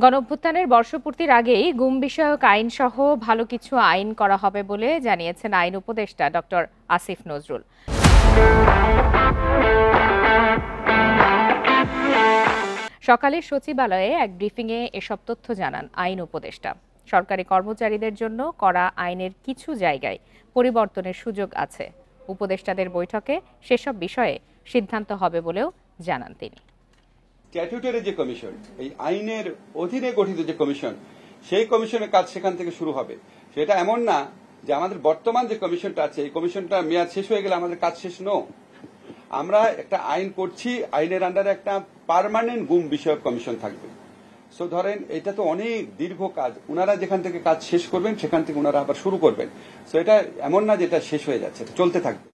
গণঅভ্যুত্থানের বর্ষপূর্তির আগেই গুম বিষয়ক আইন সহ ভালো কিছু আইন করা হবে বলে জানিয়েছেন আইন উপদেষ্টা ডক্টর আসিফ নজরুল। সকালে সচিবালয়ে এক ব্রিফিংয়ে এসব তথ্য জানান আইন উপদেষ্টা। সরকারি কর্মচারীদের জন্য করা আইনের কিছু জায়গায় পরিবর্তনের সুযোগ আছে। উপদেষ্টাদের বৈঠকে সেসব বিষয়ে সিদ্ধান্ত হবে বলেও জানান তিনি। স্ট্যাটিউটরি যে কমিশন, এই আইনের অধীনে গঠিত যে কমিশন, সেই কমিশনের কাজ সেখান থেকে শুরু হবে। সেটা এমন না যে আমাদের বর্তমান যে কমিশনটা আছে এই কমিশনটা মেয়াদ শেষ হয়ে গেলে আমাদের কাজ শেষ নো। আমরা একটা আইন করছি, আইনের আন্ডারে একটা পার্মানেন্ট গুম বিষয়ক কমিশন থাকবে। সো ধরেন এটা তো অনেক দীর্ঘ কাজ, উনারা যেখান থেকে কাজ শেষ করবেন সেখান থেকে উনারা আবার শুরু করবেন। সো এটা এমন না যে এটা শেষ হয়ে যাচ্ছে, এটা চলতে থাকবে।